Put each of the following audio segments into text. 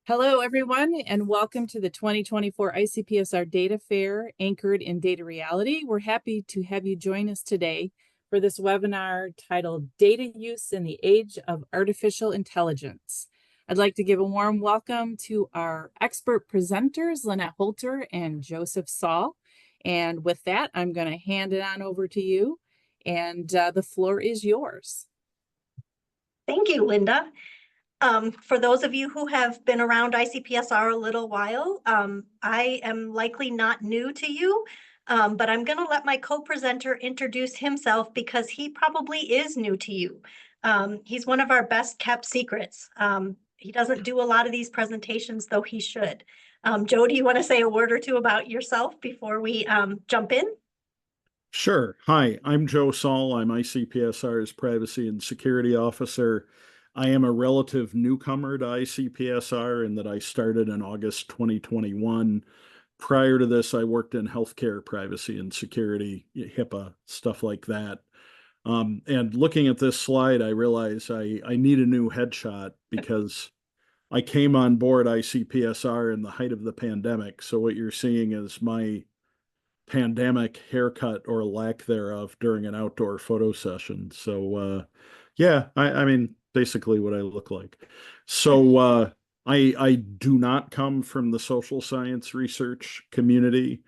Hello, everyone, and welcome to the 2024 ICPSR Data Fair anchored in data reality. We're happy to have you join us today for this webinar titled Data Use in the Age of Artificial Intelligence. I'd like to give a warm welcome to our expert presenters, Lynette Hoelter and Joseph Saul. And with that, I'm going to hand it on over to you, and the floor is yours. Thank you, Linda. For those of you who have been around ICPSR a little while, I am likely not new to you, but I'm going to let my co-presenter introduce himself because he probably is new to you. He's one of our best kept secrets. He doesn't do a lot of these presentations, though he should. Joe, do you want to say a word or two about yourself before we jump in? Sure. Hi, I'm Joe Saul. I'm ICPSR's Privacy and Security Officer. I am a relative newcomer to ICPSR in that I started in August 2021. Prior to this, I worked in healthcare privacy and security, HIPAA, stuff like that. And looking at this slide, I realize I need a new headshot because I came on board ICPSR in the height of the pandemic. So what you're seeing is my pandemic haircut or lack thereof during an outdoor photo session. So yeah, I mean basically what I look like. So I do not come from the social science research community.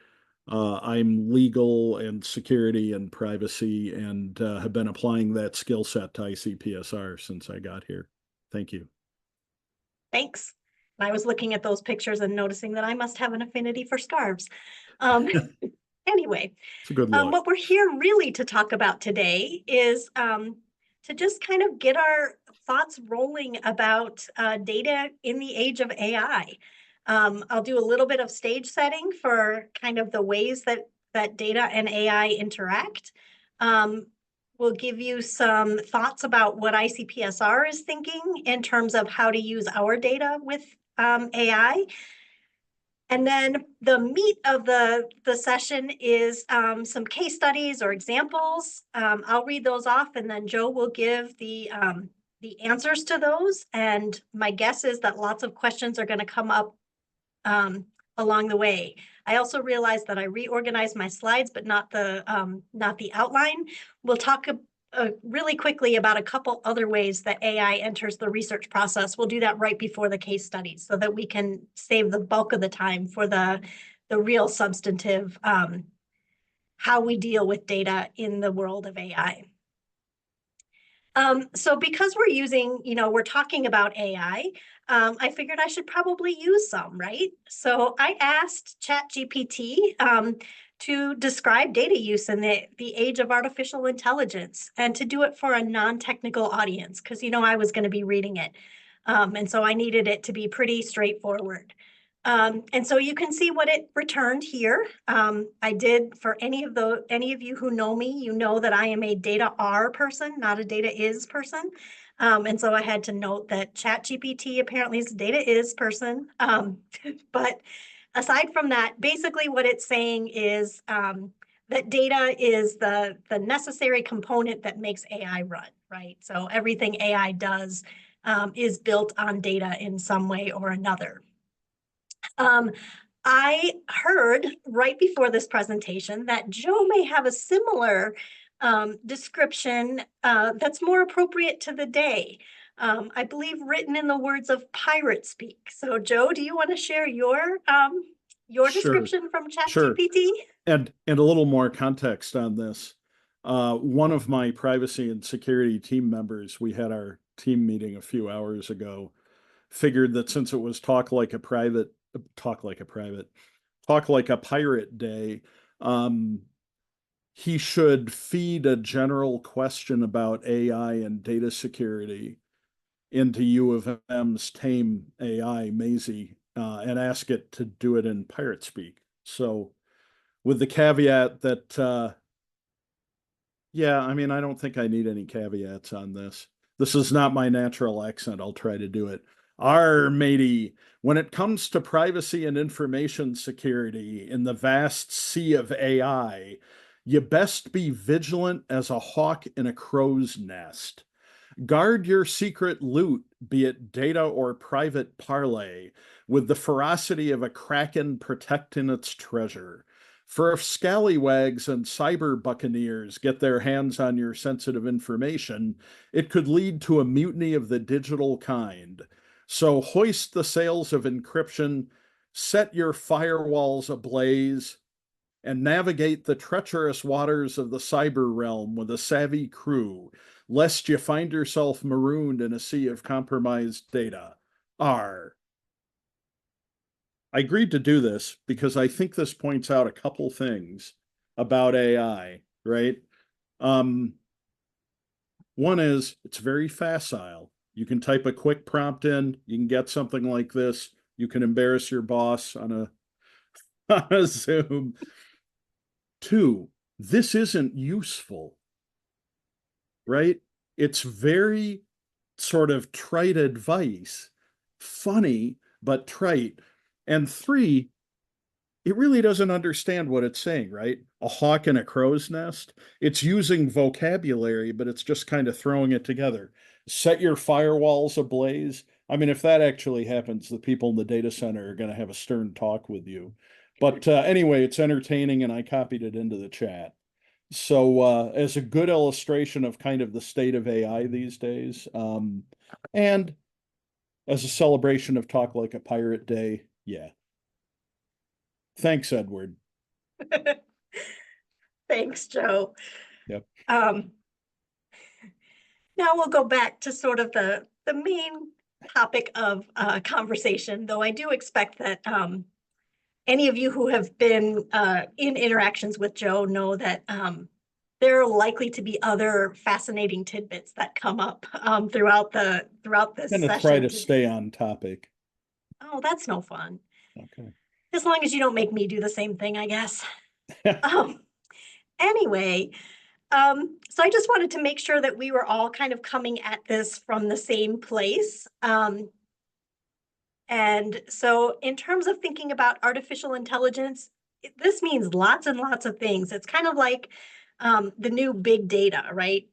I'm legal and security and privacy and have been applying that skill set to ICPSR since I got here. Thank you. Thanks. I was looking at those pictures and noticing that I must have an affinity for scarves. Anyway, It's a good look. what we're here really to talk about today is to just kind of get our thoughts rolling about data in the age of AI. I'll do a little bit of stage setting for kind of the ways that data and AI interact. We'll give you some thoughts about what ICPSR is thinking in terms of how to use our data with AI. And then the meat of the session is some case studies or examples. I'll read those off and then Joe will give the answers to those. And my guess is that lots of questions are going to come up along the way. I also realized that I reorganized my slides, but not the outline. We'll talk really quickly about a couple other ways that AI enters the research process. We'll do that right before the case studies so that we can save the bulk of the time for the real substantive how we deal with data in the world of AI. So because we're using, we're talking about AI, I figured I should probably use some, right? So I asked ChatGPT to describe data use in the age of artificial intelligence and to do it for a non-technical audience because, I was going to be reading it. And so I needed it to be pretty straightforward. And so you can see what it returned here. I did, for any of you who know me, you know that I am a data R person, not a data is person. And so I had to note that ChatGPT apparently is a data is person. But aside from that, basically what it's saying is that data is the necessary component that makes AI run, right? So everything AI does is built on data in some way or another. I heard right before this presentation that Joe may have a similar description that's more appropriate to the day. I believe written in the words of pirate speak. So Joe, do you want to share your Sure. description from ChatGPT? Sure. And a little more context on this. One of my privacy and security team members, we had our team meeting a few hours ago, figured that since it was talk like a pirate day, he should feed a general question about AI and data security into U of M's tame AI, Maisie, and ask it to do it in pirate speak. So with the caveat that, yeah, I mean, I don't think I need any caveats on this. This is not my natural accent. I'll try to do it. Matey, when it comes to privacy and information security in the vast sea of AI, you best be vigilant as a hawk in a crow's nest. Guard your secret loot, be it data or private parlay, with the ferocity of a kraken protecting its treasure. For if scallywags and cyber buccaneers get their hands on your sensitive information, it could lead to a mutiny of the digital kind. So hoist the sails of encryption, set your firewalls ablaze, and navigate the treacherous waters of the cyber realm with a savvy crew, lest you find yourself marooned in a sea of compromised data. R. I agreed to do this because I think this points out a couple things about AI, right? One is it's very facile. You can type a quick prompt in, you can get something like this. You can embarrass your boss on a, on a Zoom. Two, this isn't useful, right? It's very sort of trite advice, funny, but trite. And three, it really doesn't understand what it's saying, right? A hawk in a crow's nest. It's using vocabulary, but it's just kind of throwing it together. Set your firewalls ablaze. I mean, if that actually happens, the people in the data center are going to have a stern talk with you. But anyway, it's entertaining, and I copied it into the chat. So as a good illustration of kind of the state of AI these days, and as a celebration of Talk Like a Pirate Day, yeah. Thanks, Edward. Thanks, Joe. Yep. Now we'll go back to sort of the main topic of conversation, though I do expect that any of you who have been in interactions with Joe know that there are likely to be other fascinating tidbits that come up throughout this I'm going to try to stay on topic. Oh, that's no fun. Okay. As long as you don't make me do the same thing, I guess. Anyway, so I just wanted to make sure that we were all kind of coming at this from the same place. And so in terms of thinking about artificial intelligence, this means lots and lots of things. It's kind of like the new big data, right?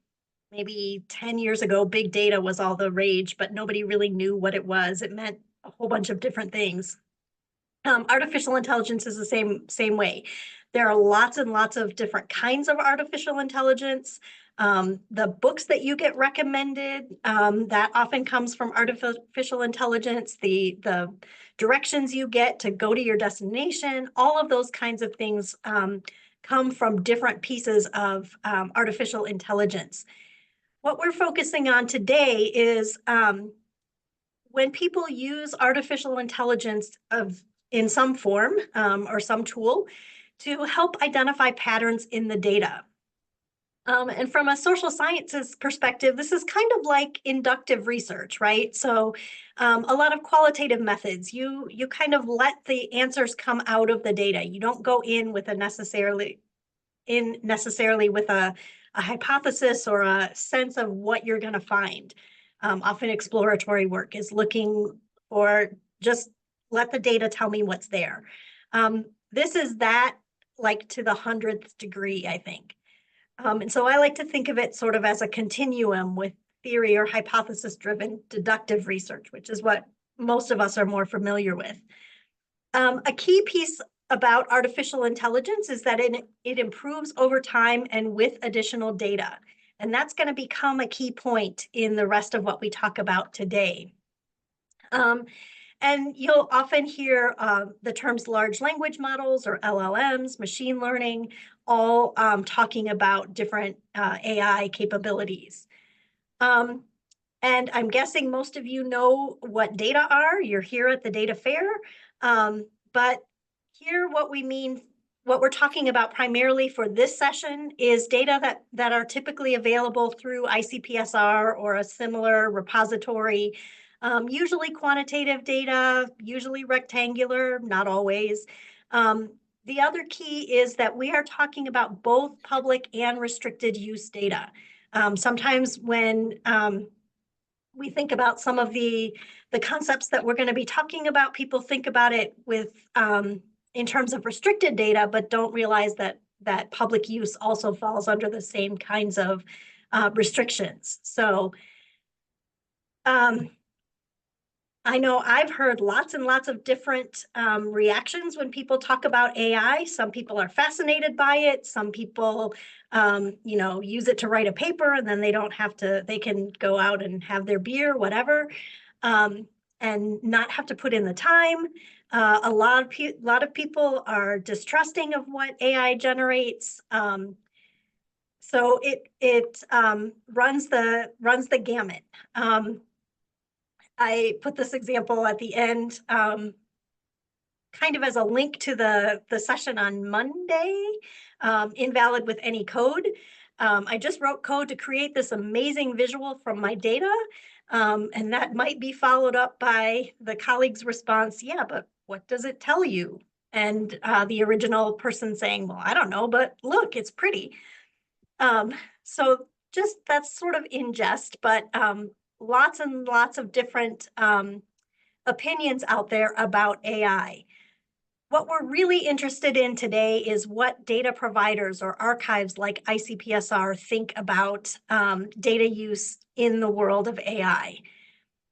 Maybe 10 years ago, big data was all the rage, but nobody really knew what it was. It meant a whole bunch of different things. Artificial intelligence is the same way. There are lots and lots of different kinds of artificial intelligence. The books that you get recommended, that often comes from artificial intelligence, the directions you get to go to your destination, all of those kinds of things come from different pieces of artificial intelligence. What we're focusing on today is when people use artificial intelligence in some form or some tool to help identify patterns in the data. And from a social sciences perspective, this is kind of like inductive research, right? So a lot of qualitative methods, you kind of let the answers come out of the data. You don't go in with necessarily with a hypothesis or a sense of what you're going to find. Often exploratory work is looking for just let the data tell me what's there. This is that like to the 100th degree, I think. And so I like to think of it sort of as a continuum with theory or hypothesis-driven deductive research, which is what most of us are more familiar with. A key piece about artificial intelligence is that it improves over time and with additional data. And that's going to become a key point in the rest of what we talk about today. And you'll often hear the terms large language models or LLMs, machine learning, all talking about different AI capabilities. And I'm guessing most of you know what data are. You're here at the data fair. But here what we mean, what we're talking about primarily for this session is data that are typically available through ICPSR or a similar repository. Usually quantitative data, usually rectangular, not always. The other key is that we are talking about both public and restricted use data. Sometimes when we think about some of the concepts that we're going to be talking about, people think about it with in terms of restricted data, but don't realize that public use also falls under the same kinds of restrictions. So I know I've heard lots and lots of different reactions when people talk about AI. Some people are fascinated by it. Some people, use it to write a paper and then they don't have to, they can go out and have their beer, whatever, and not have to put in the time. A lot of people are distrusting of what AI generates. So it runs the gamut. I put this example at the end, kind of as a link to the session on Monday, invalid with any code. I just wrote code to create this amazing visual from my data, and that might be followed up by the colleague's response, yeah, but what does it tell you? And the original person saying, well, I don't know, but look, it's pretty. So just that's sort of in jest, but lots and lots of different opinions out there about AI. What we're really interested in today is what data providers or archives like ICPSR think about data use in the world of AI.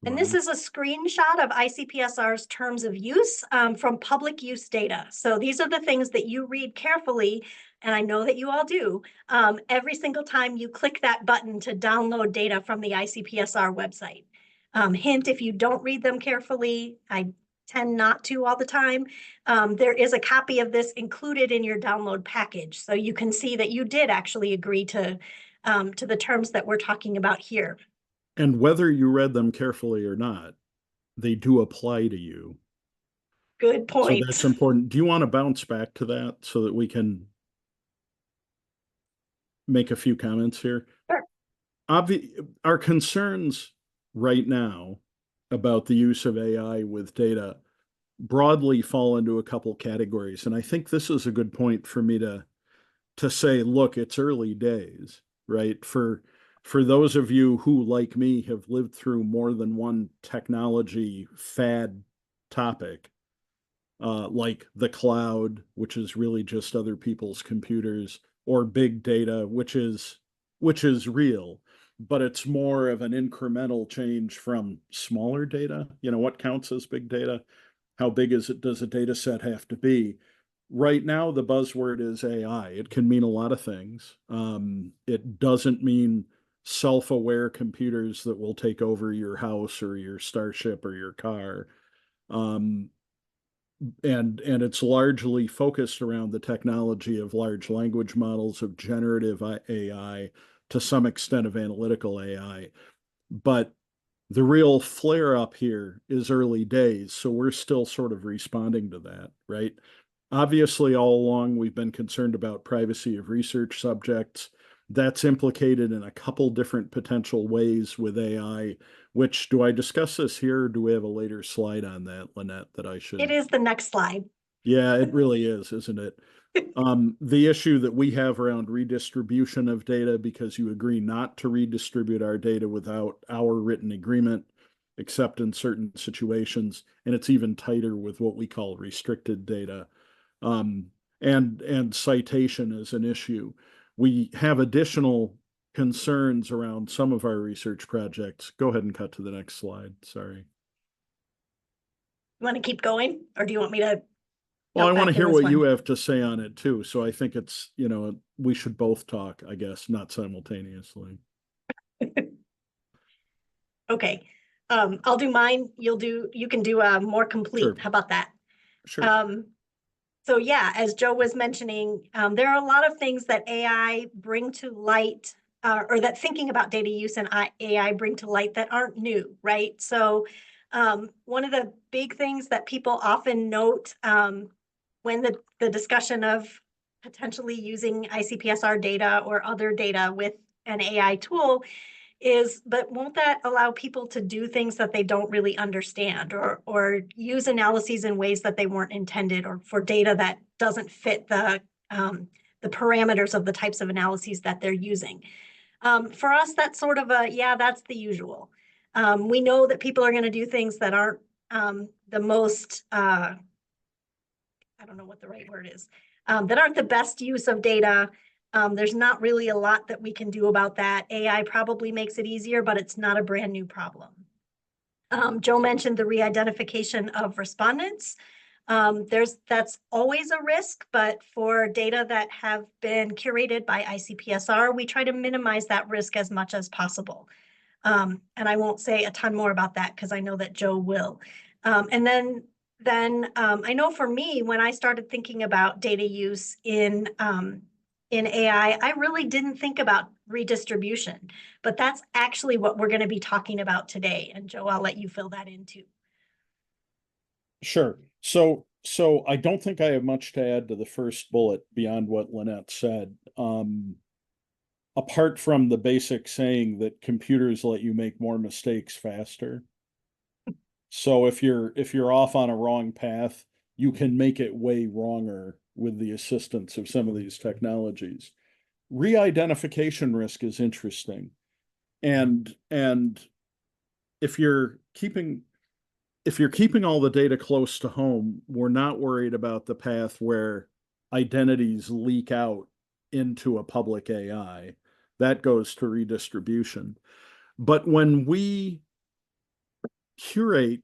And this is a screenshot of ICPSR's terms of use from public use data. So these are the things that you read carefully, and I know that you all do, every single time you click that button to download data from the ICPSR website. Hint, if you don't read them carefully, I tend not to all the time, there is a copy of this included in your download package. So you can see that you did actually agree to the terms that we're talking about here. And whether you read them carefully or not, they do apply to you. Good point. So that's important. Do you want to bounce back to that so that we can make a few comments here? Sure. Our concerns right now about the use of AI with data broadly fall into a couple categories. And I think this is a good point for me to say, look, it's early days, right? For those of you who, like me, have lived through more than one technology fad topic, like the cloud, which is really just other people's computers, or big data, which is real, but it's more of an incremental change from smaller data. What counts as big data? How big does a data set have to be? Right now, the buzzword is AI. It can mean a lot of things. It doesn't mean self-aware computers that will take over your house or your starship or your car. And it's largely focused around the technology of large language models, of generative AI, to some extent of analytical AI. But the real flare up here is early days, so we're still sort of responding to that, right? Obviously, all along, we've been concerned about privacy of research subjects. That's implicated in a couple different potential ways with AI, which, do I discuss this here, or do we have a later slide on that, Lynette, that I should? It is the next slide. Yeah, it really is, isn't it? The issue that we have around redistribution of data, because you agree not to redistribute our data without our written agreement, except in certain situations, and it's even tighter with what we call restricted data. And citation is an issue. We have additional concerns around some of our research projects. Go ahead and cut to the next slide. Sorry. You want to keep going, or do you want me to? Well, I want to hear what you have to say on it too. So I think it's, we should both talk, I guess, not simultaneously. Okay. I'll do mine. You can do a more complete. Sure. How about that? Sure. So yeah, as Joe was mentioning, there are a lot of things that AI bring to light, or that thinking about data use and AI bring to light that aren't new, right? So one of the big things that people often note when the discussion of potentially using ICPSR data or other data with an AI tool is, but won't that allow people to do things that they don't really understand, or use analyses in ways that they weren't intended, or for data that doesn't fit the parameters of the types of analyses that they're using? For us, that's sort of that's the usual. We know that people are going to do things that aren't the most, I don't know what the right word is, that aren't the best use of data. There's not really a lot that we can do about that. AI probably makes it easier, but it's not a brand new problem. Joe mentioned the re-identification of respondents. That's always a risk, but for data that have been curated by ICPSR, we try to minimize that risk as much as possible. And I won't say a ton more about that because I know that Joe will. And then I know for me, when I started thinking about data use in AI, I really didn't think about redistribution, but that's actually what we're going to be talking about today. And Joe, I'll let you fill that in too. Sure. So I don't think I have much to add to the first bullet beyond what Lynette said. Apart from the basic saying that computers let you make more mistakes faster. So if you're off on a wrong path, you can make it way wronger with the assistance of some of these technologies. Re-identification risk is interesting. And if you're keeping all the data close to home, we're not worried about the path where identities leak out into a public AI. That goes to redistribution. But when we curate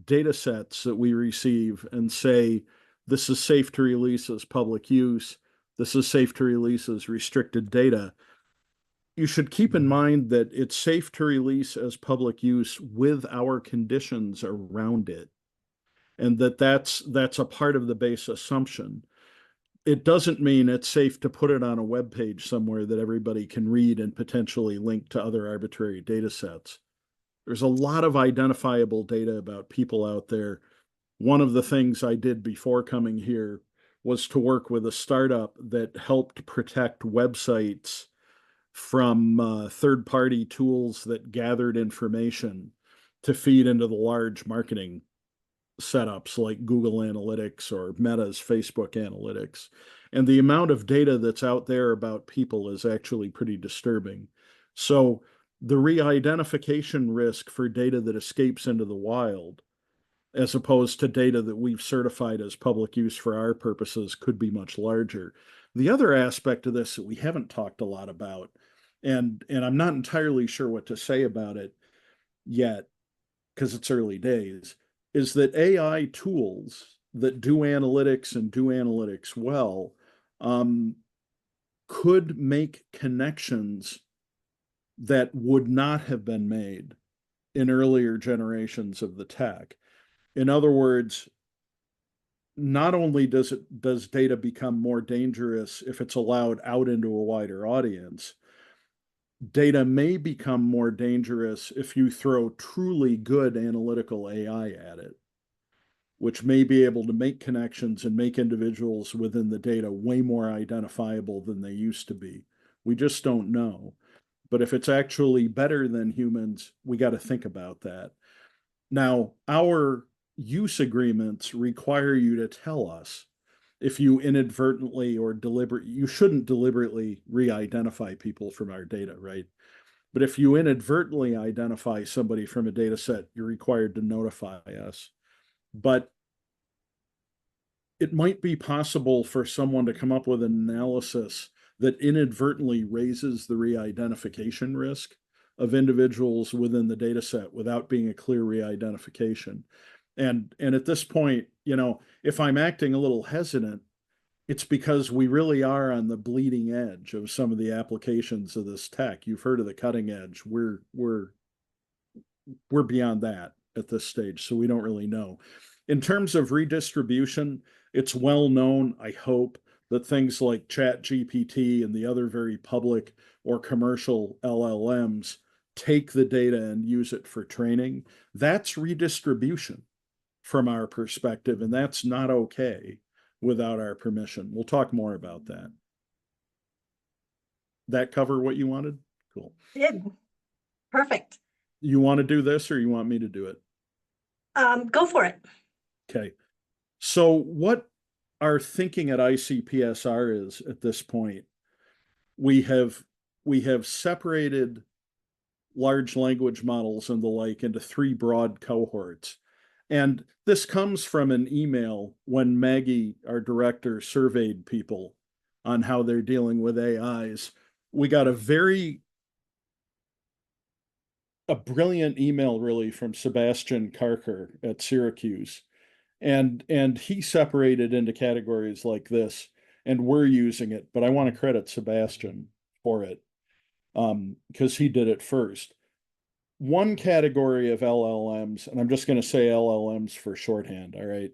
data sets that we receive and say, this is safe to release as public use, this is safe to release as restricted data, you should keep in mind that it's safe to release as public use with our conditions around it, and that's a part of the base assumption. It doesn't mean it's safe to put it on a web page somewhere that everybody can read and potentially link to other arbitrary data sets. There's a lot of identifiable data about people out there. One of the things I did before coming here was to work with a startup that helped protect websites from third-party tools that gathered information to feed into the large marketing setups like Google Analytics or Meta's Facebook Analytics. And the amount of data that's out there about people is actually pretty disturbing. So the re-identification risk for data that escapes into the wild, as opposed to data that we've certified as public use for our purposes, could be much larger. The other aspect of this that we haven't talked a lot about, and I'm not entirely sure what to say about it yet, because it's early days, is that AI tools that do analytics and do analytics well could make connections that would not have been made in earlier generations of the tech. In other words, not only does data become more dangerous if it's allowed out into a wider audience, data may become more dangerous if you throw truly good analytical AI at it, which may be able to make connections and make individuals within the data way more identifiable than they used to be. We just don't know. But if it's actually better than humans, we got to think about that. Now, our use agreements require you to tell us if you inadvertently or deliberately, you shouldn't deliberately re-identify people from our data, right? But if you inadvertently identify somebody from a data set, you're required to notify us. But it might be possible for someone to come up with an analysis that inadvertently raises the re-identification risk of individuals within the data set without being a clear re-identification. And at this point, if I'm acting a little hesistant, it's because we really are on the bleeding edge of some of the applications of this tech. You've heard of the cutting edge. We're beyond that at this stage, so we don't really know. In terms of redistribution, it's well known, I hope, that things like ChatGPT and the other very public or commercial LLMs take the data and use it for training. That's redistribution from our perspective, and that's not okay without our permission. We'll talk more about that. That cover what you wanted? Cool. Did. Perfect. You want to do this or you want me to do it? Go for it. Okay. So what our thinking at ICPSR is at this point, we have separated large language models and the like into three broad cohorts. And this comes from an email when Maggie, our director, surveyed people on how they're dealing with AIs. We got a very a brilliant email really from Sebastian Karker at Syracuse. And he separated into categories like this, and we're using it, but I want to credit Sebastian for it, because he did it first. One category of LLMs, and I'm just going to say LLMs for shorthand, all right,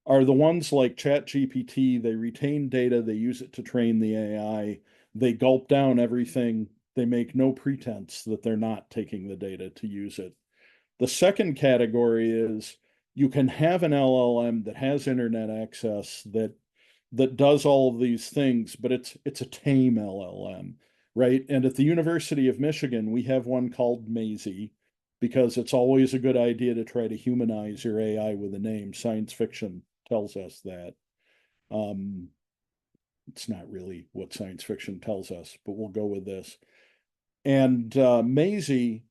are the ones like ChatGPT. They retain data, they use it to train the AI, they gulp down everything, they make no pretense that they're not taking the data to use it. The second category is you can have an LLM that has internet access that does all of these things, but it's a tame LLM, right? And at the University of Michigan, we have one called Maisie, because it's always a good idea to try to humanize your AI with a name. Science fiction tells us that. It's not really what science fiction tells us, but we'll go with this. And Maisie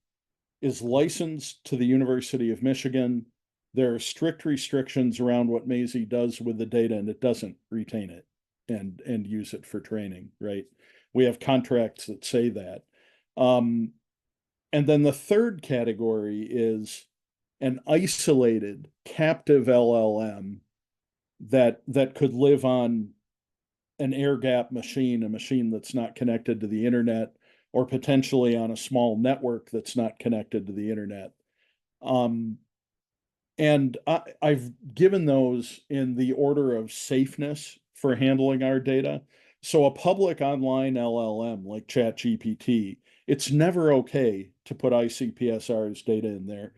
is licensed to the University of Michigan. There are strict restrictions around what Maisie does with the data, and it doesn't retain it and use it for training, right? We have contracts that say that. And then the third category is an isolated captive LLM that could live on an air gap machine, a machine that's not connected to the internet, or potentially on a small network that's not connected to the internet. And I've given those in the order of safeness for handling our data. So a public online LLM like ChatGPT, it's never okay to put ICPSR's data in there.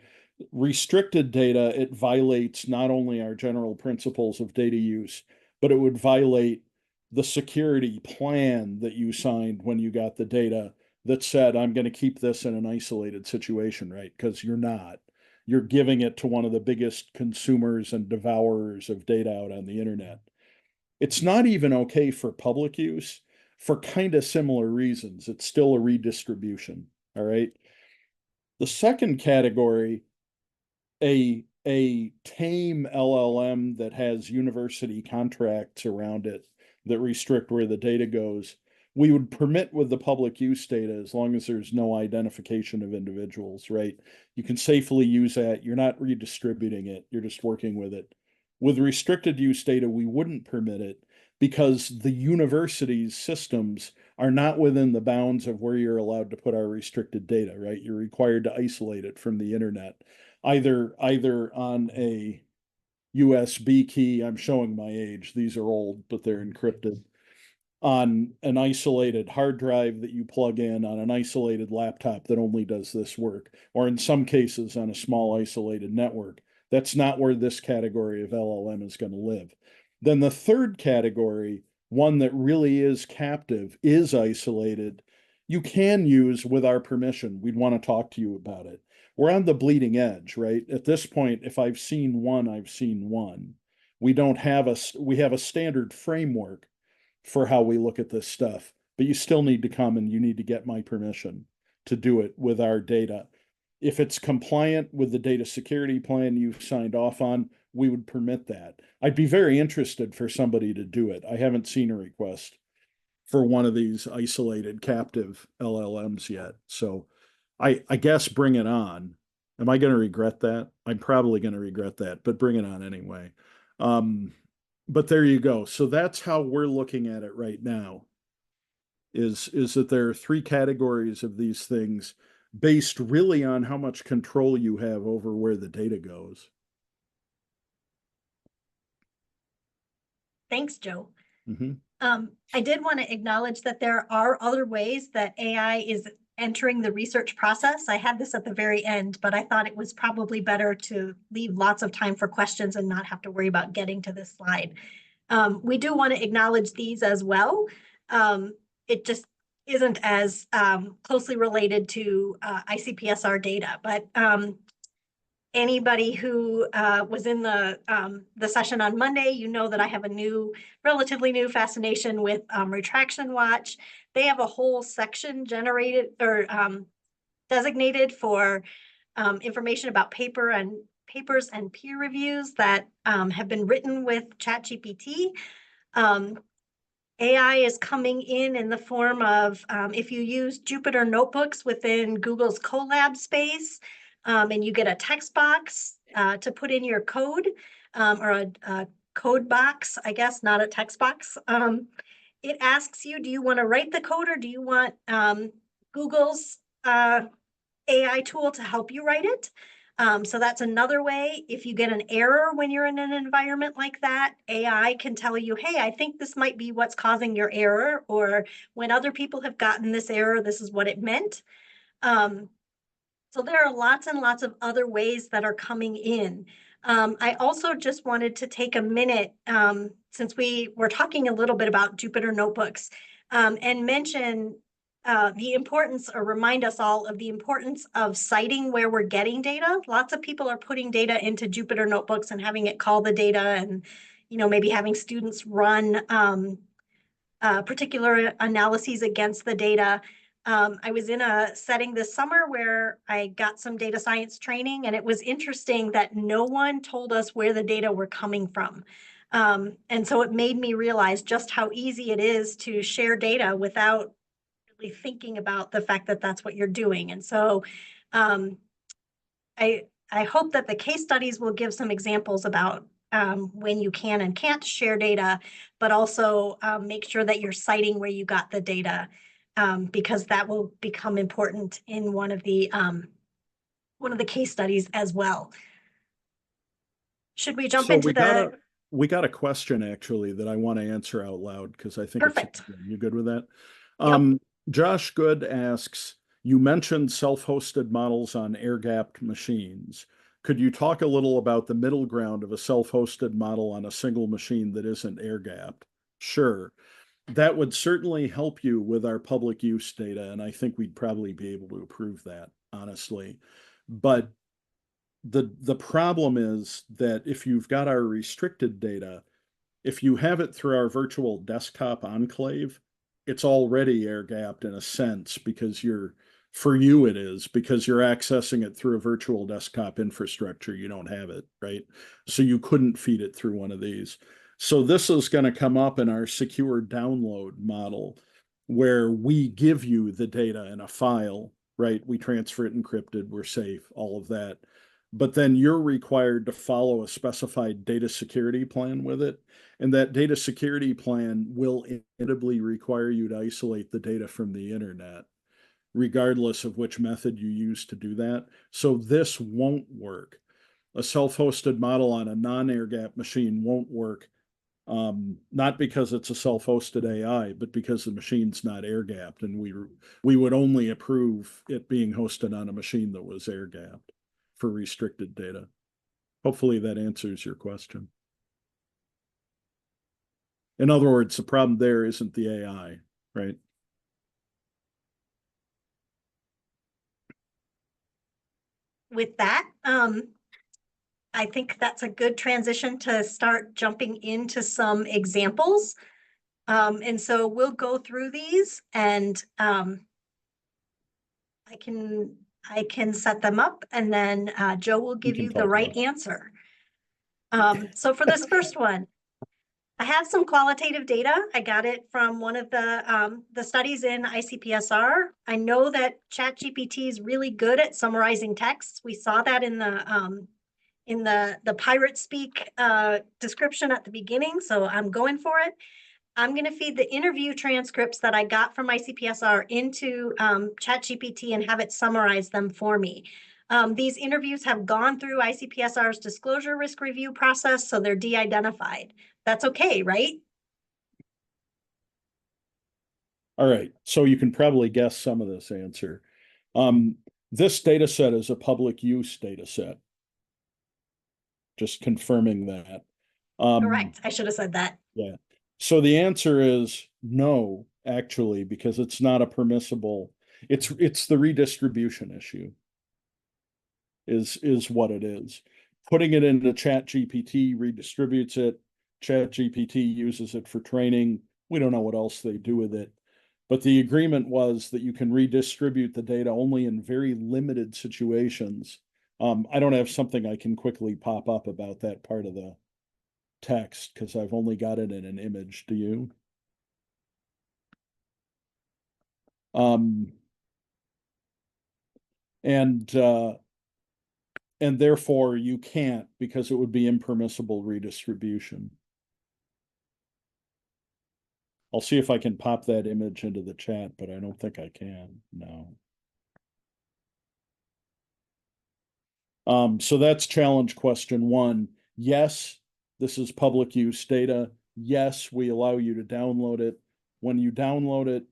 Restricted data, it violates not only our general principles of data use, but it would violate the security plan that you signed when you got the data that said, I'm going to keep this in an isolated situation, right? Because you're not. You're giving it to one of the biggest consumers and devourers of data out on the internet. It's not even okay for public use for kind of similar reasons. It's still a redistribution, all right? The second category, a tame LLM that has university contracts around it that restrict where the data goes, we would permit with the public use data as long as there's no identification of individuals, right? You can safely use that. You're not redistributing it. You're just working with it. With restricted use data, we wouldn't permit it because the university's systems are not within the bounds of where you're allowed to put our restricted data, right? You're required to isolate it from the internet, either on a USB key. I'm showing my age. These are old, but they're encrypted. On an isolated hard drive that you plug in on an isolated laptop that only does this work, or in some cases on a small isolated network. That's not where this category of LLM is going to live. Then the third category, one that really is captive, is isolated, you can use with our permission. We'd want to talk to you about it. We're on the bleeding edge, right? At this point, if I've seen one, I've seen one. We have a standard framework for how we look at this stuff, but you still need to come and you need to get my permission to do it with our data. If it's compliant with the data security plan you've signed off on, we would permit that. I'd be very interested for somebody to do it. I haven't seen a request for one of these isolated captive LLMs yet. So I guess bring it on. Am I going to regret that? I'm probably going to regret that, but bring it on anyway. But there you go. So that's how we're looking at it right now, is that there are three categories of these things based really on how much control you have over where the data goes. Thanks, Joe. Mm-hmm. I did want to acknowledge that there are other ways that AI is entering the research process. I had this at the very end, but I thought it was probably better to leave lots of time for questions and not have to worry about getting to this slide. We do want to acknowledge these as well. It just isn't as closely related to ICPSR data, but anybody who was in the session on Monday, you know that I have a relatively new fascination with Retraction Watch. They have a whole section generated or designated for information about papers and peer reviews that have been written with ChatGPT. AI is coming in the form of, if you use Jupyter notebooks within Google's Colab space, and you get a text box to put in your code, or a code box, I guess, not a text box. It asks you, do you want to write the code, or do you want Google's AI tool to help you write it? So that's another way. If you get an error when you're in an environment like that, AI can tell you, hey, I think this might be what's causing your error, or when other people have gotten this error, this is what it meant. So there are lots and lots of other ways that are coming in. I also just wanted to take a minute, since we were talking a little bit about Jupyter notebooks, and mention the importance, or remind us all of the importance of citing where we're getting data. Lots of people are putting data into Jupyter notebooks and having it call the data, and maybe having students run particular analyses against the data. I was in a setting this summer where I got some data science training, and it was interesting that no one told us where the data were coming from. And so it made me realize just how easy it is to share data without really thinking about the fact that that's what you're doing. And so I hope that the case studies will give some examples about when you can and can't share data, but also make sure that you're citing where you got the data, because that will become important in one of the case studies as well. Should we jump So into we got a question actually that I want to answer out loud, because I think Perfect. you good with that? Yep. Josh Good asks, you mentioned self-hosted models on air-gapped machines. Could you talk a little about the middle ground of a self-hosted model on a single machine that isn't air-gapped? Sure. That would certainly help you with our public use data, and I think we'd probably be able to approve that, honestly. But the problem is that if you've got our restricted data, if you have it through our virtual desktop enclave, it's already air gapped in a sense, because for you it is, because you're accessing it through a virtual desktop infrastructure. You don't have it, right? So you couldn't feed it through one of these. So this is going to come up in our secure download model, where we give you the data in a file, right? We transfer it encrypted, we're safe, all of that. But then you're required to follow a specified data security plan with it. And that data security plan will inevitably require you to isolate the data from the internet, regardless of which method you use to do that. So this won't work. A self-hosted model on a non-air-gap machine won't work, not because it's a self-hosted AI, but because the machine's not air-gapped, and we would only approve it being hosted on a machine that was air-gapped for restricted data. Hopefully that answers your question. In other words, the problem there isn't the AI, right? With that, I think that's a good transition to start jumping into some examples. And so we'll go through these, and I can set them up, and then Joe will give you the right answer. So for this first one, I have some qualitative data. I got it from one of the studies in ICPSR. I know that ChatGPT is really good at summarizing texts. We saw that in the pirate speak description at the beginning, so I'm going for it. I'm going to feed the interview transcripts that I got from ICPSR into ChatGPT and have it summarize them for me. These interviews have gone through ICPSR's disclosure risk review process, so they're de-identified. That's okay, right? All right, so you can probably guess some of this answer. This data set is a public use data set. Just confirming that. Correct. I should have said that. Yeah. So the answer is no, actually, because it's not a permissible. It's the redistribution issue. Is what it is. Putting it into ChatGPT redistributes it. ChatGPT uses it for training. We don't know what else they do with it. But the agreement was that you can redistribute the data only in very limited situations. I don't have something I can quickly pop up about that part of the text, because I've only got it in an image. Do you? Um, and therefore you can't, because it would be impermissible redistribution. I'll see if I can pop that image into the chat, but I don't think I can. No. So that's challenge question 1. Yes, this is public use data. Yes, we allow you to download it. When you download it,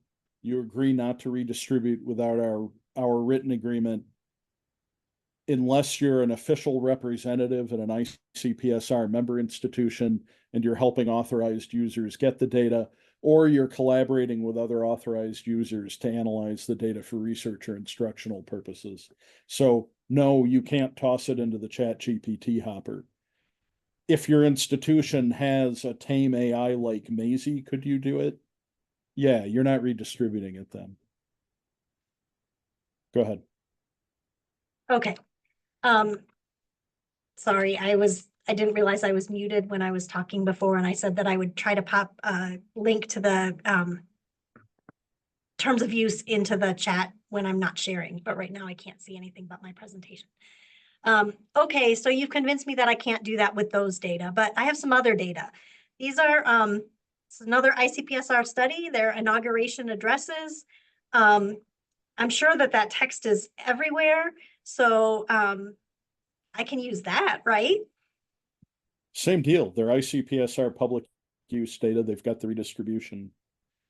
you agree not to redistribute without our written agreement, unless you're an official representative at an ICPSR member institution and you're helping authorized users get the data, or you're collaborating with other authorized users to analyze the data for research or instructional purposes. So no, you can't toss it into the ChatGPT hopper. If your institution has a tame AI like Maisie, could you do it? Yeah, you're not redistributing it then. Go ahead. Okay. Sorry, I didn't realize I was muted when I was talking before, and I said that I would try to pop a link to the terms of use into the chat when I'm not sharing, but right now I can't see anything but my presentation. Okay, so you've convinced me that I can't do that with those data, but I have some other data. These are, it's another ICPSR study, their inauguration addresses. I'm sure that text is everywhere, so I can use that, right? Same deal. They're ICPSR public use data. They've got the redistribution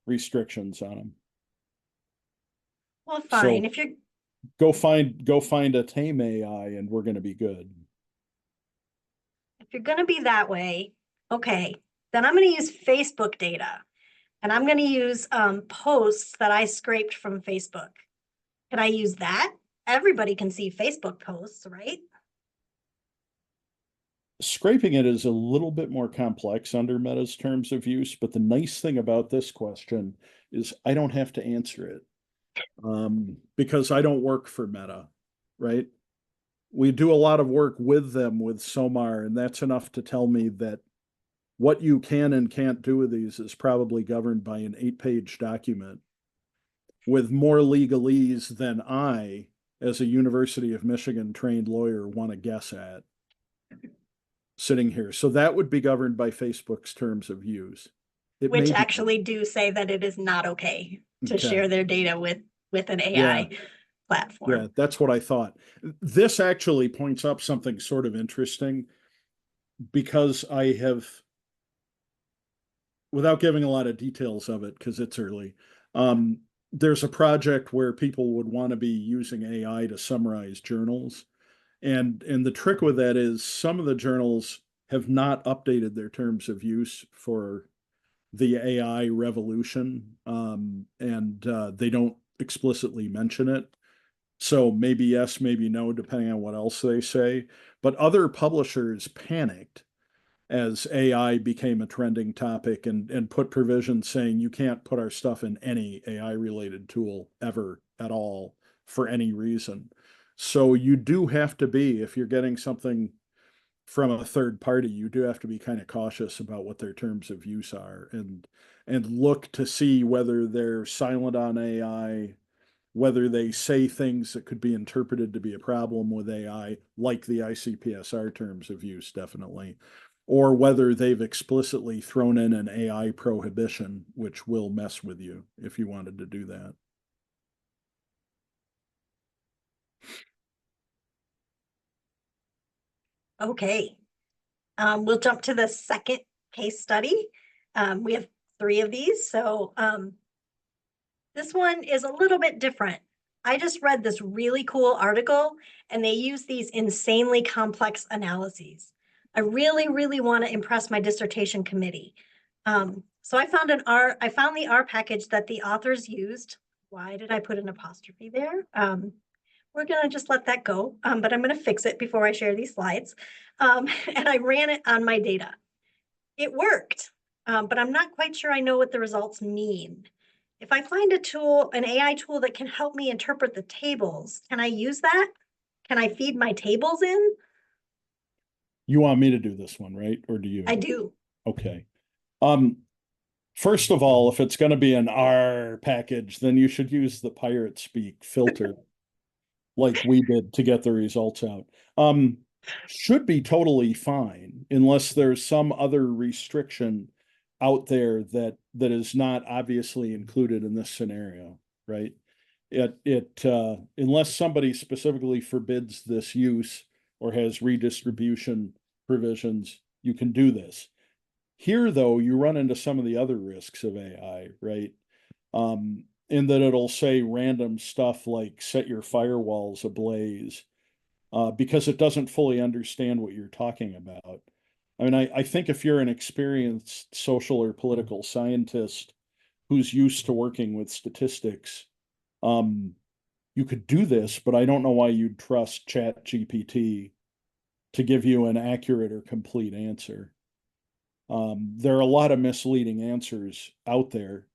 restrictions on them. Well, fine. So if you're go find a tame AI and we're going to be good. if you're going to be that way, okay, then I'm going to use Facebook data, and I'm going to use posts that I scraped from Facebook. Can I use that? Everybody can see Facebook posts, right? Scraping it is a little bit more complex under Meta's terms of use, but the nice thing about this question is I don't have to answer it, because I don't work for Meta, right? We do a lot of work with them with SOMAR, and that's enough to tell me that what you can and can't do with these is probably governed by an 8-page document with more legalese than I, as a University of Michigan trained lawyer, want to guess at sitting here. So that would be governed by Facebook's terms of use. It Which may be, actually do say that it is not okay to Okay. share their data with an AI Yeah. platform. Yeah, that's what I thought. This actually points up something sort of interesting, because I have, without giving a lot of details of it because it's early, there's a project where people would want to be using AI to summarize journals. And the trick with that is some of the journals have not updated their terms of use for the AI revolution, and they don't explicitly mention it. So maybe yes, maybe no, depending on what else they say. But other publishers panicked as AI became a trending topic and put provisions saying you can't put our stuff in any AI related tool ever at all for any reason. So you do have to be, if you're getting something from a third party, you do have to be kind of cautious about what their terms of use are, and look to see whether they're silent on AI, whether they say things that could be interpreted to be a problem with AI, like the ICPSR terms of use, definitely, or whether they've explicitly thrown in an AI prohibition, which will mess with you if you wanted to do that. Okay. We'll jump to the second case study. We have 3 of these. So this one is a little bit different. I just read this really cool article, and they use these insanely complex analyses. I really, really want to impress my dissertation committee. So I found the R package that the authors used. Why did I put an apostrophe there? We're going to just let that go, but I'm going to fix it before I share these slides. And I ran it on my data. It worked, but I'm not quite sure I know what the results mean. If I find a tool, an AI tool that can help me interpret the tables, can I use that? Can I feed my tables in? You want me to do this one, right? Or do you? I do. Okay. First of all, if it's going to be an R package, then you should use the pirate speak filter like we did to get the results out. Should be totally fine unless there's some other restriction out there that is not obviously included in this scenario, right? Unless somebody specifically forbids this use or has redistribution provisions, you can do this. Here, though, you run into some of the other risks of AI, right? In that it'll say random stuff like set your firewalls ablaze, because it doesn't fully understand what you're talking about. I mean, I think if you're an experienced social or political scientist who's used to working with statistics, you could do this, but I don't know why you'd trust ChatGPT to give you an accurate or complete answer. There are a lot of misleading answers out there.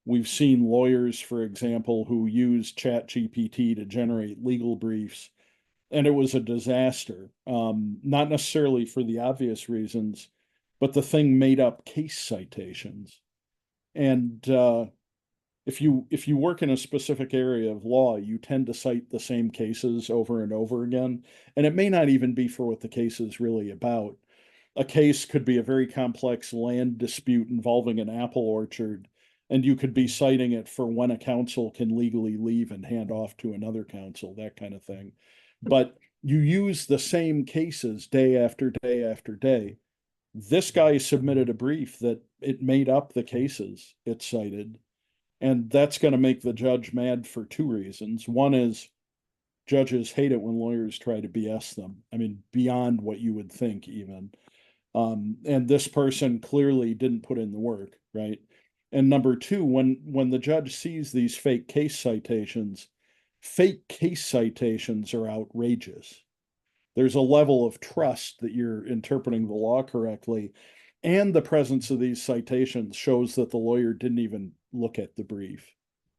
We've seen lawyers, for example, who use ChatGPT to generate legal briefs, and it was a disaster. Not necessarily for the obvious reasons, but the thing made up case citations. And if you work in a specific area of law, you tend to cite the same cases over and over again, and it may not even be for what the case is really about. A case could be a very complex land dispute involving an apple orchard, and you could be citing it for when a counsel can legally leave and hand off to another counsel, that kind of thing. But you use the same cases day after day after day. This guy submitted a brief that it made up the cases it cited, and that's going to make the judge mad for two reasons. One is judges hate it when lawyers try to BS them. I mean, beyond what you would think, even. And this person clearly didn't put in the work, right? And number two, when the judge sees these fake case citations are outrageous. There's a level of trust that you're interpreting the law correctly, and the presence of these citations shows that the lawyer didn't even look at the brief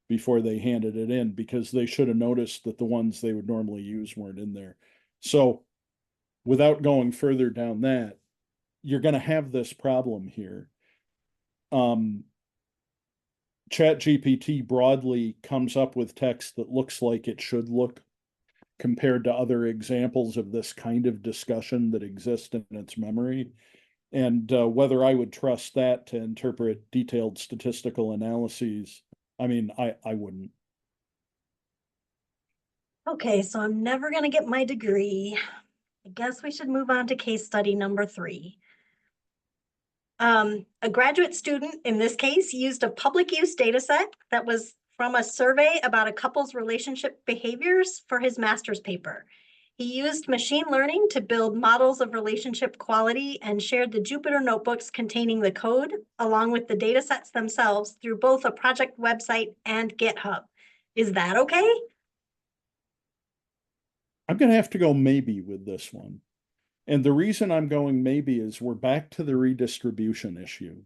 before they handed it in, because they should have noticed that the ones they would normally use weren't in there. So without going further down that, you're going to have this problem here. ChatGPT broadly comes up with text that looks like it should look, compared to other examples of this kind of discussion that exist in its memory. And whether I would trust that to interpret detailed statistical analyses, I mean, I wouldn't. Okay, so I'm never going to get my degree. I guess we should move on to case study number 3. A graduate student, in this case, used a public use data set that was from a survey about a couple's relationship behaviors for his master's paper. He used machine learning to build models of relationship quality and shared the Jupyter notebooks containing the code, along with the data sets themselves, through both a project website and GitHub. Is that okay? I'm going to have to go maybe with this one. And the reason I'm going maybe is we're back to the redistribution issue.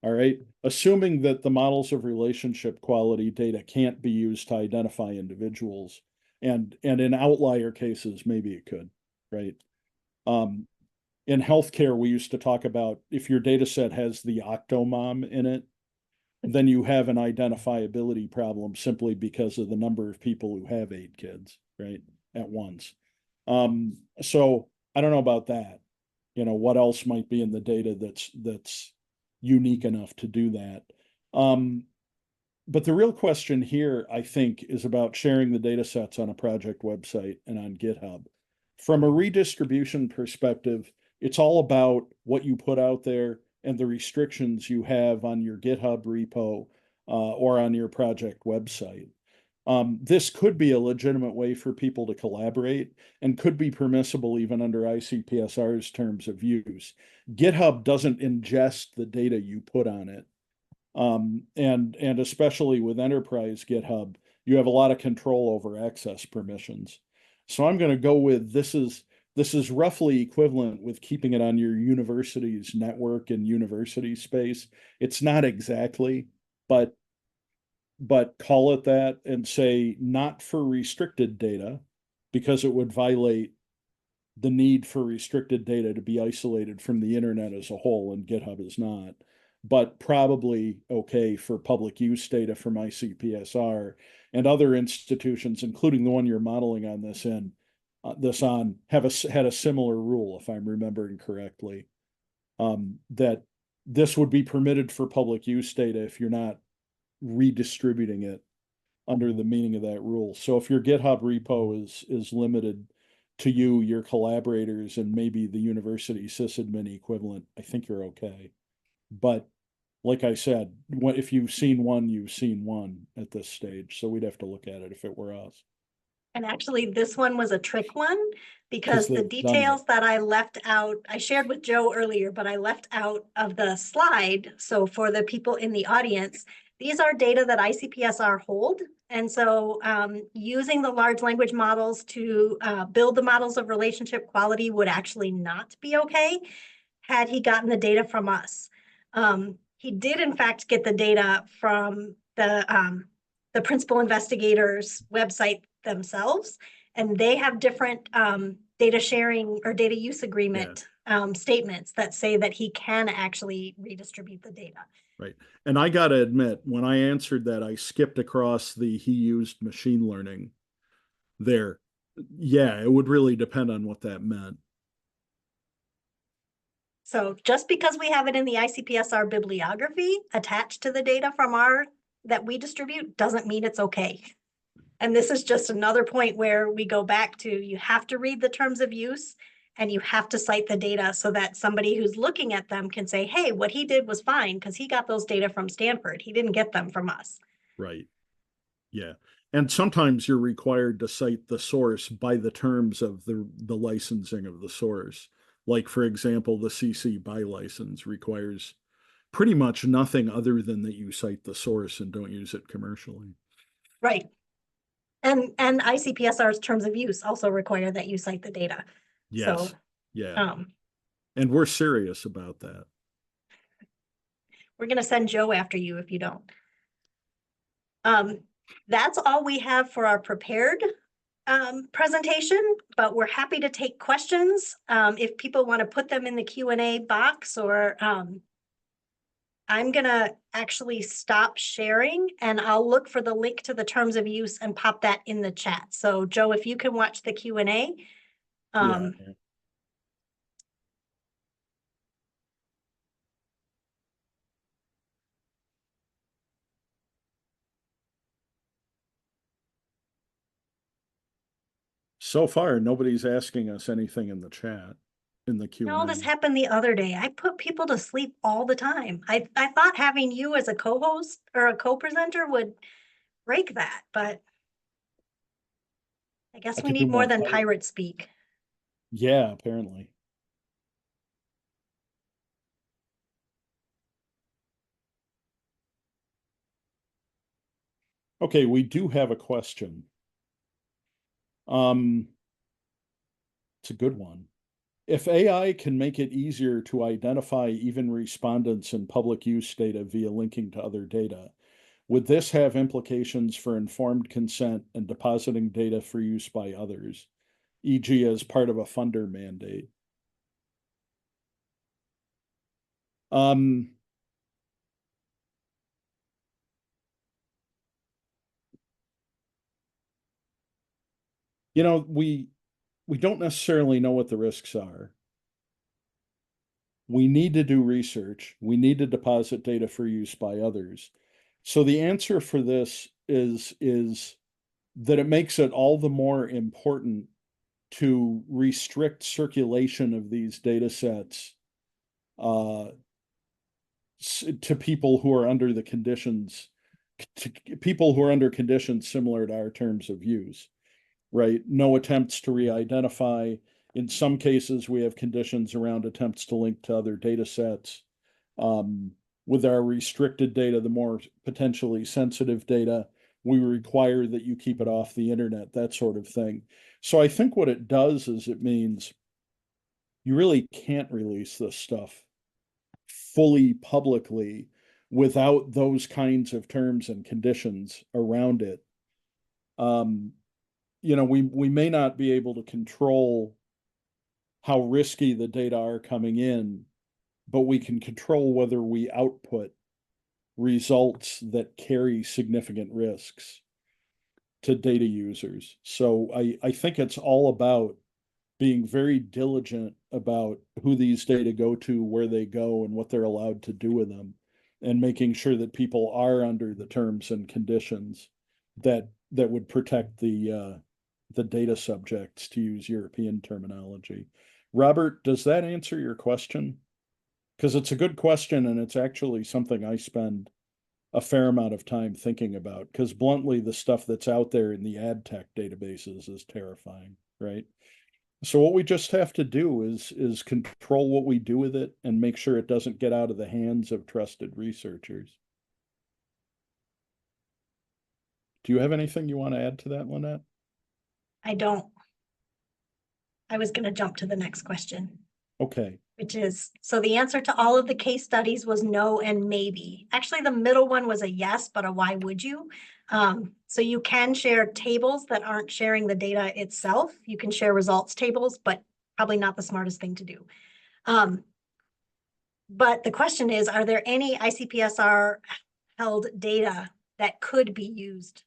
All right. Assuming that the models of relationship quality data can't be used to identify individuals, and in outlier cases, maybe it could, right? In healthcare, we used to talk about if your data set has the Octomom in it, then you have an identifiability problem simply because of the number of people who have 8 kids, right, at once. So I don't know about that. You know, what else might be in the data that's unique enough to do that? But the real question here, I think, is about sharing the data sets on a project website and on GitHub. From a redistribution perspective, it's all about what you put out there and the restrictions you have on your GitHub repo or on your project website. This could be a legitimate way for people to collaborate and could be permissible even under ICPSR's terms of use. GitHub doesn't ingest the data you put on it. And especially with enterprise GitHub, you have a lot of control over access permissions. So I'm going to go with this is roughly equivalent with keeping it on your university's network and university space. It's not exactly, but call it that and say not for restricted data, because it would violate the need for restricted data to be isolated from the internet as a whole, and GitHub is not. but probably okay for public use data from ICPSR and other institutions, including the one you're modeling on this had a similar rule, if I'm remembering correctly, that this would be permitted for public use data if you're not redistributing it under the meaning of that rule. So if your GitHub repo is limited to you, your collaborators, and maybe the university sysadmin equivalent, I think you're okay. But like I said, if you've seen one, you've seen one at this stage. So we'd have to look at it if it were us. And actually, this one was a trick one because the they've done details it. that I left out, I shared with Joe earlier, but I left out of the slide. So for the people in the audience, these are data that ICPSR hold. And so using the large language models to build the models of relationship quality would actually not be okay had he gotten the data from us. He did, in fact, get the data from the principal investigators website themselves, and they have different data sharing or data use agreement statements that say that he can actually redistribute the data. Right. And I got to admit, when I answered that, I skipped across he used machine learning there. Yeah, it would really depend on what that meant. So just because we have it in the ICPSR bibliography attached to the data from that we distribute doesn't mean it's okay. And this is just another point where we go back to, you have to read the terms of use and you have to cite the data so that somebody who's looking at them can say, hey, what he did was fine because he got those data from Stanford. He didn't get them from us. Right. Yeah. And sometimes you're required to cite the source by the terms of the licensing of the source. Like, for example, the CC BY license requires pretty much nothing other than that you cite the source and don't use it commercially. Right. And ICPSR's terms of use also require that you cite the data. Yes. So, yeah. And we're serious about that. We're going to send Joe after you if you don't. That's all we have for our prepared presentation, but we're happy to take questions if people want to put them in the Q&A box, or I'm going to actually stop sharing and I'll look for the link to the terms of use and pop that in the chat. So Joe, if you can watch the Q&A. Yeah. So far, nobody's asking us anything in the chat, in the Q&A. No, this happened the other day. I put people to sleep all the time. I thought having you as a co-host or a co-presenter would break that, but I guess we need more than pirate speak. Yeah, apparently. Okay, we do have a question. It's a good one. If AI can make it easier to identify even respondents in public use data via linking to other data, would this have implications for informed consent and depositing data for use by others, e.g. as part of a funder mandate? You know, we don't necessarily know what the risks are. We need to do research. We need to deposit data for use by others. So the answer for this is that it makes it all the more important to restrict circulation of these data sets to people who are under the conditions, to people who are under conditions similar to our terms of use, right? No attempts to re-identify. In some cases, we have conditions around attempts to link to other data sets. With our restricted data, the more potentially sensitive data, we require that you keep it off the internet, that sort of thing. So I think what it does is it means you really can't release this stuff fully publicly without those kinds of terms and conditions around it. You know, we may not be able to control how risky the data are coming in, but we can control whether we output results that carry significant risks to data users. So I think it's all about being very diligent about who these data go to, where they go, and what they're allowed to do with them, and making sure that people are under the terms and conditions that would protect the data subjects, to use European terminology. Robert, does that answer your question? Because it's a good question, and it's actually something I spend a fair amount of time thinking about, because bluntly, the stuff that's out there in the ad tech databases is terrifying, right? So what we just have to do is control what we do with it and make sure it doesn't get out of the hands of trusted researchers. Do you have anything you want to add to that, Lynette? I don't. I was going to jump to the next question. Okay. Which is, so the answer to all of the case studies was no and maybe. Actually, the middle one was a yes, but a why would you? So you can share tables that aren't sharing the data itself. You can share results tables, but probably not the smartest thing to do. But the question is, are there any ICPSR held data that could be used?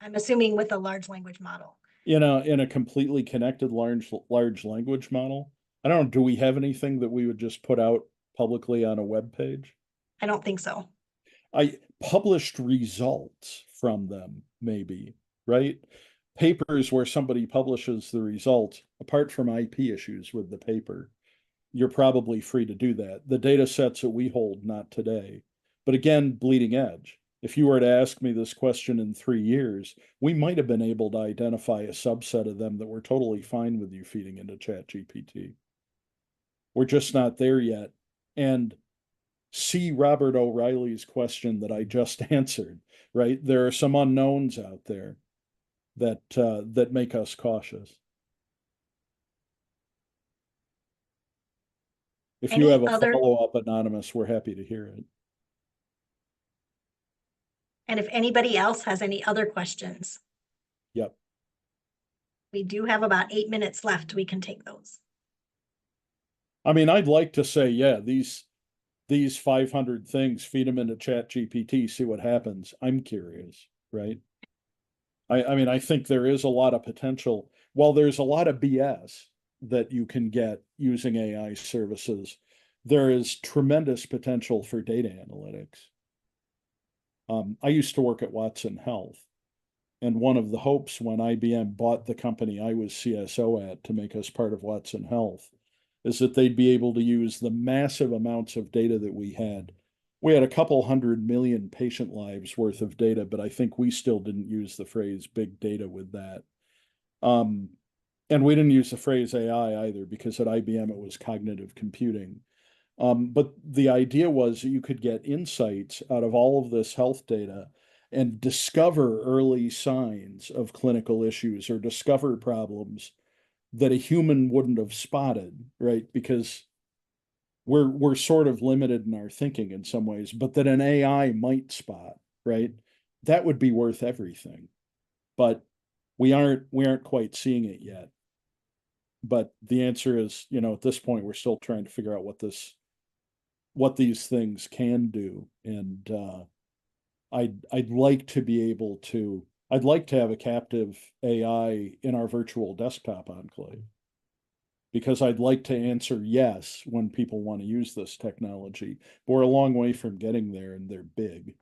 I'm assuming with a large language model. In a completely connected large language model? I don't know, do we have anything that we would just put out publicly on a web page? I don't think so. I published results from them, maybe, right? Papers where somebody publishes the results, apart from IP issues with the paper, you're probably free to do that. The data sets that we hold, not today. But again, bleeding edge. If you were to ask me this question in 3 years, we might have been able to identify a subset of them that we're totally fine with you feeding into ChatGPT. We're just not there yet. And see Robert O'Reilly's question that I just answered, right? There are some unknowns out there that that make us cautious. If you have a follow-up, Anonymous, we're happy to hear it. And if anybody else has any other questions. Yep. We do have about 8 minutes left. We can take those. I mean, I'd like to say, yeah, these 500 things, feed them into ChatGPT, see what happens. I'm curious, right? I mean, I think there is a lot of potential. While there's a lot of BS that you can get using AI services, there is tremendous potential for data analytics. I used to work at Watson Health, and one of the hopes when IBM bought the company I was CSO at to make us part of Watson Health is that they'd be able to use the massive amounts of data that we had. We had a couple 100 million patient lives worth of data, but I think we still didn't use the phrase big data with that. And we didn't use the phrase AI either, because at IBM it was cognitive computing. But the idea was that you could get insights out of all of this health data and discover early signs of clinical issues or discover problems that a human wouldn't have spotted, right? Because we're sort of limited in our thinking in some ways, but that an AI might spot, right? That would be worth everything. But we aren't quite seeing it yet. But the answer is, you know, at this point, we're still trying to figure out what these things can do. And I'd like to be able to, I'd like to have a captive AI in our virtual desktop enclave, because I'd like to answer yes when people want to use this technology. But we're a long way from getting there, and they're big.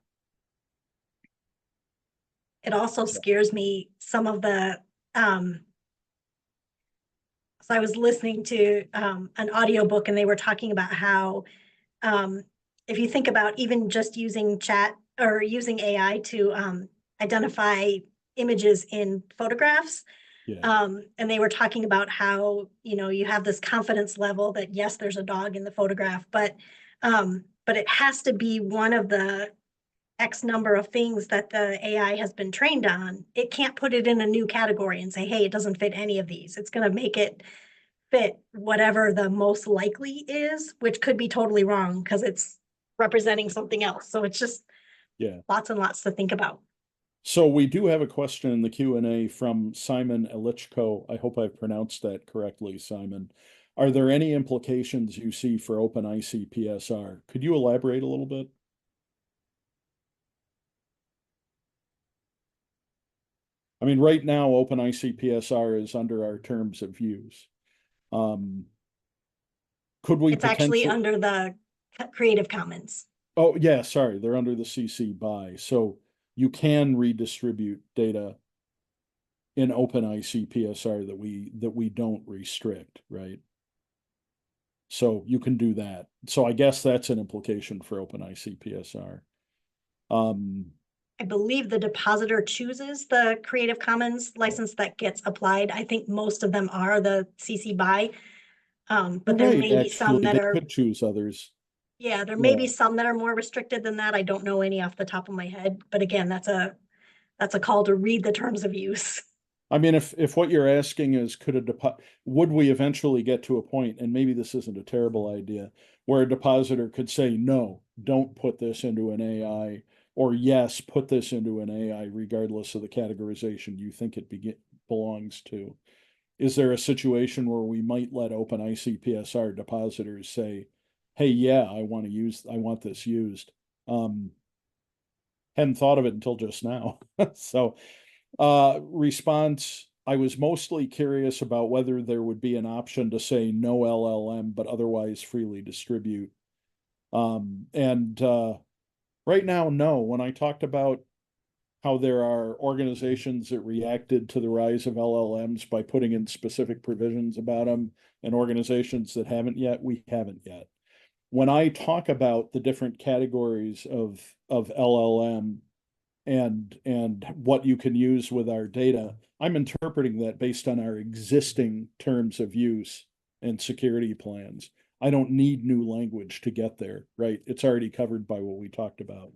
It also scares me, some of the, so I was listening to an audiobook, and they were talking about how if you think about even just using chat or using AI to identify images in photographs, Yeah. and they were talking about how, you know, you have this confidence level that yes, there's a dog in the photograph, but it has to be one of the X number of things that the AI has been trained on. It can't put it in a new category and say, hey, it doesn't fit any of these. It's going to make it fit whatever the most likely is, which could be totally wrong because it's representing something else. So it's just lots and lots to think about. So we do have a question in the Q&A from Simon Elichko. I hope I've pronounced that correctly, Simon. Are there any implications you see for open ICPSR? Could you elaborate a little bit? I mean, right now, open ICPSR is under our terms of use. Could we It's actually potentially? under the Creative Commons. Oh, yeah, sorry, they're under the CC BY. So you can redistribute data in open ICPSR that we don't restrict, right? So you can do that. So I guess that's an implication for open ICPSR. I believe the depositor chooses the Creative Commons license that gets applied. I think most of them are the CC BY. But there may be some that they are, could choose others. yeah, there may be some that are more restricted than that. I don't know any off the top of my head, but again, that's a call to read the terms of use. I mean, if what you're asking is would we eventually get to a point, and maybe this isn't a terrible idea, where a depositor could say, no, don't put this into an AI, or yes, put this into an AI, regardless of the categorization you think it belongs to. Is there a situation where we might let open ICPSR depositors say, hey, yeah, I want this used? Hadn't thought of it until just now. So response, I was mostly curious about whether there would be an option to say no LLM, but otherwise freely distribute. Right now, no. When I talked about how there are organizations that reacted to the rise of LLMs by putting in specific provisions about them, and organizations that haven't yet, we haven't yet. When I talk about the different categories of LLM and what you can use with our data, I'm interpreting that based on our existing terms of use and security plans. I don't need new language to get there, right? It's already covered by what we talked about.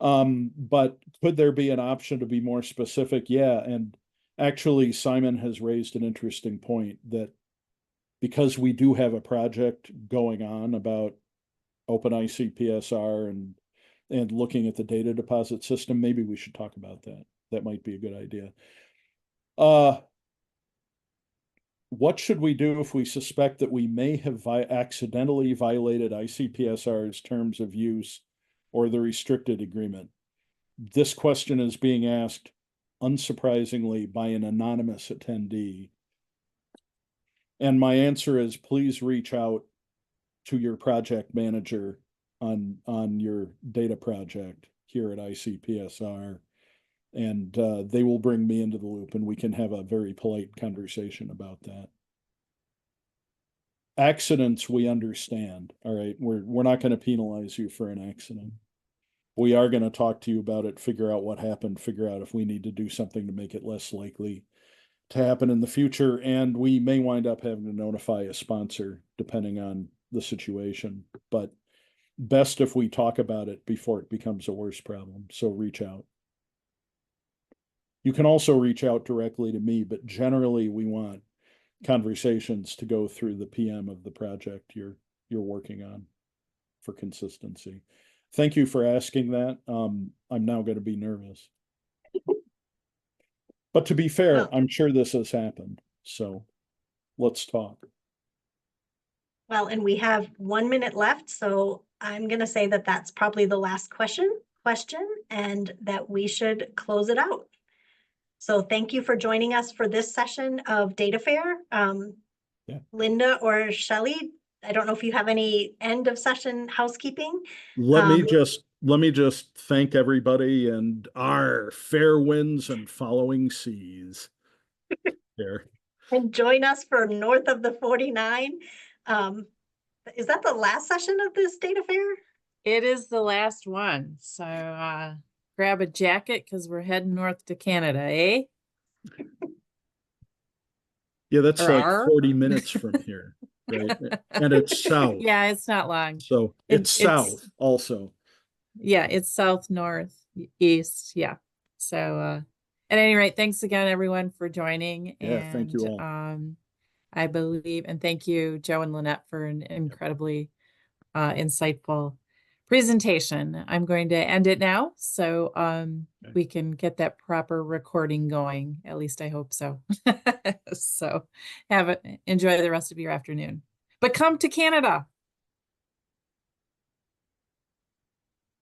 But could there be an option to be more specific? Yeah, and actually Simon has raised an interesting point that because we do have a project going on about open ICPSR and looking at the data deposit system, maybe we should talk about that. That might be a good idea. What should we do if we suspect that we may have accidentally violated ICPSR's terms of use or the restricted agreement? This question is being asked, unsurprisingly, by an anonymous attendee. And my answer is, please reach out to your project manager on your data project here at ICPSR, and they will bring me into the loop, and we can have a very polite conversation about that. Accidents, we understand. All right, we're not going to penalize you for an accident. We are going to talk to you about it, figure out what happened, figure out if we need to do something to make it less likely to happen in the future, and we may wind up having to notify a sponsor depending on the situation. But best if we talk about it before it becomes a worse problem. So reach out. You can also reach out directly to me, but generally we want conversations to go through the PM of the project you're working on for consistency. Thank you for asking that. I'm now going to be nervous. But to be fair, I'm sure this has happened. So let's talk. Well, and we have 1 minute left, so I'm going to say that that's probably the last question, and that we should close it out. So thank you for joining us for this session of Data Fair. Linda or Shelley, I don't know if you have any end of session housekeeping. Let me just thank everybody, and our fair winds and following seas. There. And join us for North of the 49. Is that the last session of this Data Fair? It is the last one. So grab a jacket because we're heading north to Canada, eh? Yeah, that's like 40 minutes from here, right? And it's south. Yeah, it's not long. So it's south also. Yeah, it's south, north, east. Yeah. So at any rate, thanks again, everyone, for joining. Yeah, and thank you all. I believe, and thank you, Joe and Lynette, for an incredibly insightful presentation. I'm going to end it now, so Okay. we can get that proper recording going. At least I hope so. So enjoy the rest of your afternoon. But come to Canada.